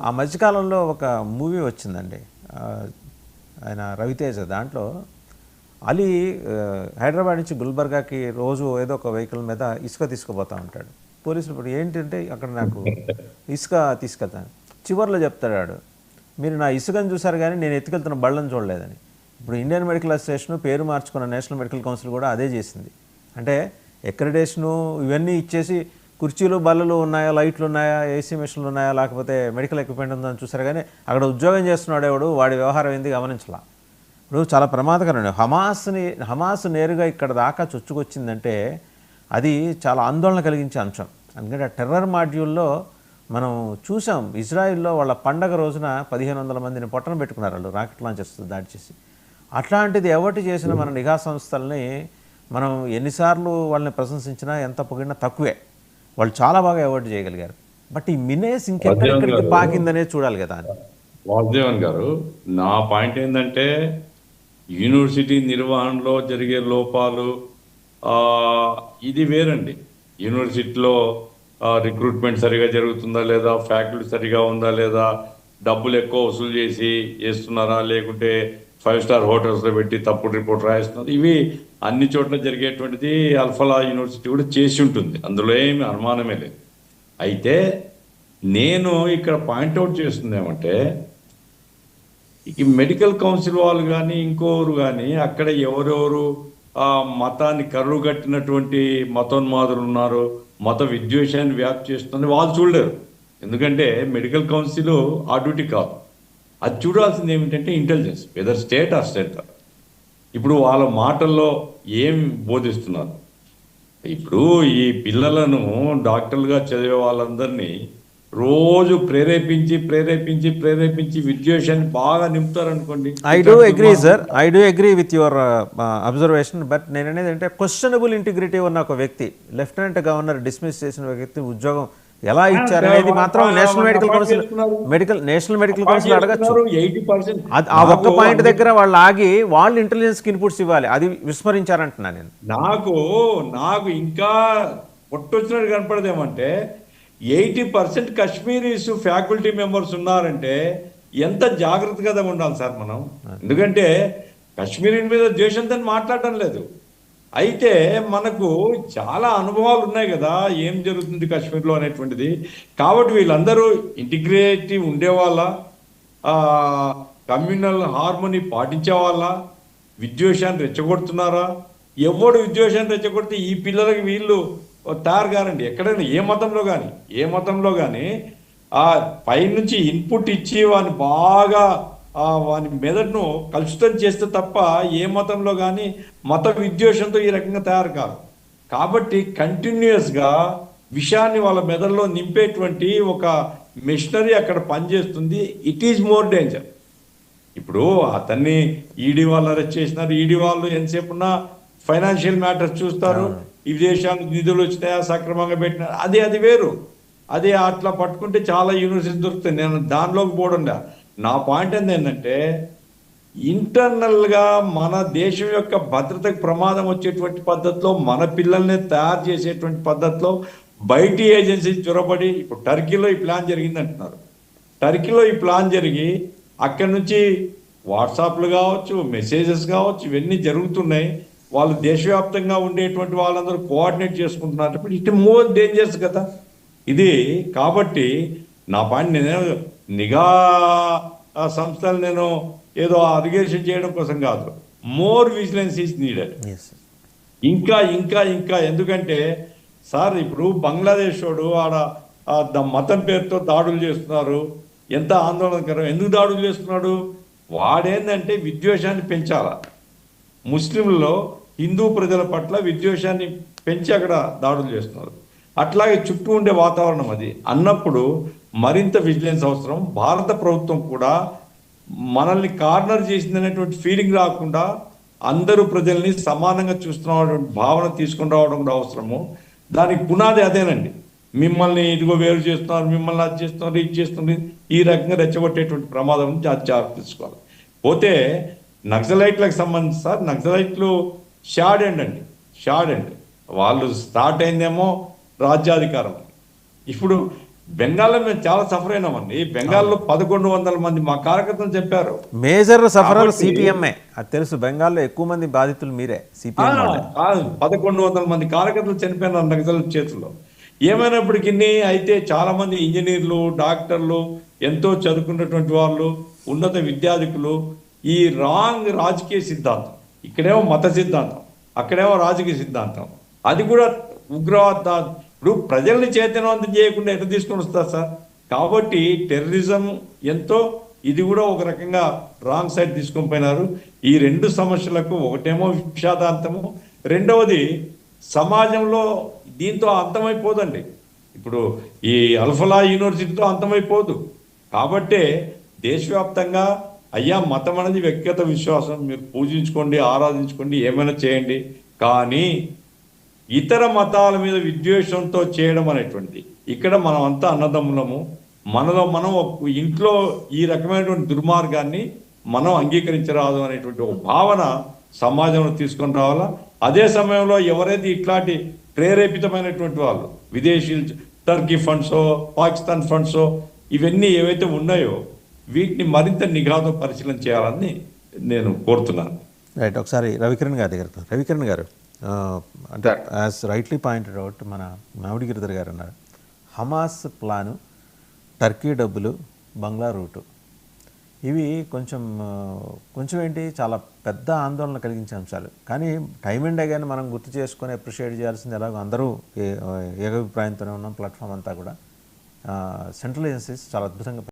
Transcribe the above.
ఆ మధ్యకాలంలో ఒక మూవీ వచ్చిందండి. ఆ, ఆయన రవితేజ దాంట్లో అలీ హైదరాబాద్ నుంచి గుల్బర్గాకి రోజు ఏదో ఒక వెహికల్ మీద ఇసుక తీసుకుపోతూ ఉంటాడు. పోలీసులు ఇప్పుడు ఏంటంటే అక్కడ నాకు ఇసుక తీసుకెళ్తాను, చివర్లో చెప్తాడు వాడు, మీరు నా ఇసుకని చూసారు కానీ నేను ఎత్తుకెళ్తున్న బళ్ళని చూడలేదని. ఇప్పుడు ఇండియన్ మెడికల్ అసోసియేషన్ పేరు మార్చుకున్న నేషనల్ మెడికల్ కౌన్సిల్ కూడా అదే చేసింది. అంటే ఎక్రిడేషను ఇవన్నీ ఇచ్చేసి కుర్చీలు బల్లలు ఉన్నాయా, లైట్లు ఉన్నాయా, ఏసీ మిషన్లు ఉన్నాయా, లేకపోతే మెడికల్ ఎక్విప్మెంట్ ఉందని చూసారు కానీ అక్కడ ఉద్యోగం చేస్తున్నాడు ఎవడు, వాడి వ్యవహారం ఏంది గమనించాల. ఇప్పుడు చాలా ప్రమాదకరం. హమాస్ నేరుగా ఇక్కడ దాకా చొచ్చుకొచ్చిందంటే అది చాలా ఆందోళన కలిగించే అంశం. ఎందుకంటే ఆ టెర్రర్ మాడ్యూల్లో మనం చూసాం, ఇజ్రాయిల్లో వాళ్ళ పండగ రోజున 1500 మందిని పొట్టన పెట్టుకున్నారు వాళ్ళు రాకెట్ లాంచర్స్ దాడి చేసి. అట్లాంటిది ఎవటి చేసిన మన నిఘా సంస్థల్ని మనం ఎన్నిసార్లు వాళ్ళని ప్రశంసించినా ఎంత పొగిడినా తక్కువే. వాళ్ళు చాలా బాగా అవాయిడ్ చేయగలిగారు. బట్ ఈ మినేస్ ఇంకెక్కడెక్కడికి పాకిందనే చూడాలి కదా అని. వాసుదేవన్ గారు, నా పాయింట్ ఏంటంటే యూనివర్సిటీ నిర్వహణలో జరిగే లోపాలు ఆ, ఇది వేరండి. యూనివర్సిటీలో రిక్రూట్మెంట్ సరిగా జరుగుతుందా లేదా, ఫ్యాకల్టీ సరిగా ఉందా లేదా, డబ్బులు ఎక్కువ వసూలు చేసి చేస్తున్నారా, లేకుంటే 5 స్టార్ హోటల్స్లో పెట్టి తప్పుడు రిపోర్ట్ రాయిస్తున్నారు. ఇవి అన్ని చోట్ల జరిగేటువంటిది అల్ఫలా యూనివర్సిటీ కూడా చేసి ఉంటుంది, అందులో ఏమి అనుమానమే లేదు. అయితే నేను ఇక్కడ పాయింట్అవుట్ చేస్తుంది ఏమంటే, ఈ మెడికల్ కౌన్సిల్ వాళ్ళు కానీ ఇంకోరు కానీ అక్కడ ఎవరెవరు ఆ మతాన్ని కరువు కట్టినటువంటి మతోన్మాదులు ఉన్నారు, మత విద్వేషాన్ని వ్యాప్తి చేస్తుంది, వాళ్ళు చూడలేరు. ఎందుకంటే మెడికల్ కౌన్సిల్ ఆ డ్యూటీ కాదు. అది చూడాల్సింది ఏమిటంటే intelligence, whether state or centre. ఇప్పుడు వాళ్ళ మాటల్లో ఏం బోధిస్తున్నారు? ఇప్పుడు ఈ పిల్లలను డాక్టర్లుగా చదివే వాళ్ళందరినీ రోజు ప్రేరేపించి ప్రేరేపించి ప్రేరేపించి విద్వేషాన్ని బాగా నింపుతారనుకోండి. I do agree sir, I do agree with your observation. But నేను అనేది అంటే క్వశ్చనబుల్ ఇంటిగ్రిటీ ఉన్న ఒక వ్యక్తి, లెఫ్టినెంట్ గవర్నర్ డిస్మిస్ చేసిన వ్యక్తి ఉద్యోగం ఎలా ఇచ్చారు అనేది మాత్రం నేషనల్ మెడికల్ కౌన్సిల్ అడగచ్చు. 80% ఆ ఒక్క పాయింట్ దగ్గర వాళ్ళు ఆగి వాళ్ళు ఇంటెలిజెన్స్కి ఇన్పుట్స్ ఇవ్వాలి, అది విస్మరించారంటున్నా నేను. నాకు నాకు ఇంకా పొట్టొచ్చినట్టు కనపడదేమంటే 80% కాశ్మీరీస్ ఫ్యాకల్టీ మెంబర్స్ ఉన్నారంటే ఎంత జాగ్రత్తగా ఉండాలి సార్ మనం. ఎందుకంటే కాశ్మీరీ మీద ద్వేషంతో మాట్లాడటం లేదు. అయితే మనకు చాలా అనుభవాలు ఉన్నాయి కదా ఏం జరుగుతుంది కాశ్మీర్లో అనేటువంటిది. కాబట్టి వీళ్ళందరూ ఇంటిగ్రేటివ్ ఉండేవాళ్ళ, కమ్యూనల్ హార్మోనీ పాటించే వాళ్ళ, విద్వేషాన్ని రెచ్చగొడుతున్నారా? ఎవడు విద్వేషాన్ని రెచ్చగొడితే ఈ పిల్లలకి వీళ్ళు తయారు కారండి. ఎక్కడైనా ఏ మతంలో కానీ ఆ పైనుంచి ఇన్పుట్ ఇచ్చి వాని బాగా వాని మెదడును కలుషితం చేస్తే తప్ప ఏ మతంలో కానీ మత విద్వేషంతో ఈ రకంగా తయారు కాదు. కాబట్టి కంటిన్యూస్గా విషయాన్ని వాళ్ళ మెదడులో నింపేటువంటి ఒక మిషనరీ అక్కడ పనిచేస్తుంది. It is more danger. ఇప్పుడు అతన్ని ఈడీ వాళ్ళు అరెస్ట్ చేసినారు. ఈడీ వాళ్ళు ఎంతసేపు ఉన్నా ఫైనాన్షియల్ మ్యాటర్స్ చూస్తారు. ఈ దేశానికి నిధులు వచ్చినాయా, సక్రమంగా పెట్టినా, అది వేరు. అది అట్లా పట్టుకుంటే చాలా యూనివర్సిటీ దొరుకుతాయి. నేను దానిలోకి పోవడంలా. నా పాయింట్ ఏంటంటే ఇంటర్నల్గా మన దేశం యొక్క భద్రతకు ప్రమాదం వచ్చేటువంటి పద్ధతిలో, మన పిల్లల్ని తయారు చేసేటువంటి పద్ధతిలో బయటి ఏజెన్సీ చొరబడి, ఇప్పుడు టర్కీలో ఈ ప్లాన్ జరిగింది అంటున్నారు. టర్కీలో ఈ ప్లాన్ జరిగి అక్కడి నుంచి వాట్సాప్లు కావచ్చు, మెసేజెస్ కావచ్చు, ఇవన్నీ జరుగుతున్నాయి. వాళ్ళు దేశవ్యాప్తంగా ఉండేటువంటి వాళ్ళందరూ కోఆర్డినేట్ చేసుకుంటున్నారు. ఇట్ మోర్ డేంజర్స్ కదా ఇది. కాబట్టి నా పాయింట్, నేను నిఘా సంస్థలు నేను ఏదో అరిగేషన్ చేయడం కోసం కాదు, మోర్ విజిలెన్స్ ఈజ్ నీడెడ్. ఇంకా ఇంకా ఇంకా ఎందుకంటే సార్ ఇప్పుడు బంగ్లాదేశ్ వాడు ఆడ మతం పేరుతో దాడులు చేస్తున్నారు. ఎంత ఆందోళనకరం. ఎందుకు దాడులు చేస్తున్నాడు? వాడేందంటే విద్వేషాన్ని పెంచాల, ముస్లింలలో హిందూ ప్రజల పట్ల విద్వేషాన్ని పెంచి అక్కడ దాడులు చేస్తున్నారు. అట్లాగే చుట్టూ ఉండే వాతావరణం అది అన్నప్పుడు మరింత విజిలెన్స్ అవసరం. భారత ప్రభుత్వం కూడా మనల్ని కార్నర్ చేసిందనేటువంటి ఫీలింగ్ రాకుండా అందరూ ప్రజల్ని సమానంగా చూస్తున్న భావన తీసుకుని రావడం కూడా అవసరము. దానికి పునాది అదేనండి. మిమ్మల్ని ఇదిగో వేరు చేస్తున్నారు, మిమ్మల్ని అది చేస్తున్నారు, ఇది చేస్తున్నారు, ఈ రకంగా రెచ్చగొట్టేటువంటి ప్రమాదం నుంచి అది జాగ్రత్త తీసుకోవాలి. పోతే నక్సలైట్లకు సంబంధించి సార్, నక్సలైట్లు షాడ్ ఎండ్ వాళ్ళు స్టార్ట్ అయిందేమో రాజ్యాధికారం. ఇప్పుడు బెంగాల్లో మేము చాలా సఫర్ అయినామండి. బెంగాల్లో 1100 మంది మా కార్యకర్తలు చెప్పారు. మేజర్ సఫరర్ కాబట్టి సిపిఎంఏ, అది తెలుసు. బెంగాల్లో ఎక్కువ మంది బాధితులు మీరే, సిపిఎం వాళ్ళే. కాదు, 1100 మంది కార్యకర్తలు చనిపోయినారు నక్సల్ చేతుల్లో. ఏమైనప్పటికీ అయితే చాలా మంది ఇంజనీర్లు, డాక్టర్లు, ఎంతో చదువుకున్నటువంటి వాళ్ళు, ఉన్నత విద్యార్థికులు ఈ రాంగ్ రాజకీయ సిద్ధాంతం, ఇక్కడేమో మత సిద్ధాంతం, అక్కడేమో రాజకీయ సిద్ధాంతం, అది కూడా ఉగ్రవాద, ఇప్పుడు ప్రజల్ని చైతన్యవంతం చేయకుండా ఎట్లా తీసుకొని వస్తారు సార్? కాబట్టి టెర్రరిజం ఎంతో, ఇది కూడా ఒక రకంగా రాంగ్ సైడ్ తీసుకొని పోయినారు. ఈ రెండు సమస్యలకు ఒకటేమో విషాదాంతము, రెండవది సమాజంలో దీంతో అంతమైపోదండి. ఇప్పుడు ఈ అల్ఫలా యూనివర్సిటీతో అంతమైపోదు. కాబట్టే దేశవ్యాప్తంగా అయ్యా మతం అనేది వ్యక్తిగత విశ్వాసం, మీరు పూజించుకోండి, ఆరాధించుకోండి, ఏమైనా చేయండి, కానీ ఇతర మతాల మీద విద్వేషంతో చేయడం అనేటువంటిది, ఇక్కడ మనం అంతా అన్నదమ్ములము, మనలో మనం ఇంట్లో ఈ రకమైనటువంటి దుర్మార్గాన్ని మనం అంగీకరించరాదు అనేటువంటి ఒక భావన సమాజంలో తీసుకొని రావాలా. అదే సమయంలో ఎవరైతే ఇట్లాంటి ప్రేరేపితమైనటువంటి వాళ్ళు, విదేశీ టర్కీ ఫండ్సో, పాకిస్తాన్ ఫండ్సో, ఇవన్నీ ఏవైతే ఉన్నాయో వీటిని మరింత నిఘాతో పరిశీలన చేయాలని నేను కోరుతున్నాను. రైట్, ఒకసారి రవికిరణ్ గారి దగ్గరకు. రవికిరణ్ గారు, అంటే యాజ్ రైట్లీ పాయింటెడ్ అవుట్, మన మామిడి గిరిధర్ గారు అన్నారు, హమాస్ ప్లాను, టర్కీ డబ్బులు, బంగ్లా రూటు, ఇవి కొంచెం ఏంటి చాలా పెద్ద ఆందోళన కలిగించే అంశాలు. కానీ టైం అండ్ అగైన్ మనం గుర్తు చేసుకొని అప్రిషియేట్ చేయాల్సింది, ఎలాగో అందరూ ఏకాభిప్రాయంతోనే ఉన్నాం, ప్లాట్ఫామ్ అంతా కూడా సెంట్రల్ ఏజెన్సీస్ చాలా అద్భుతంగా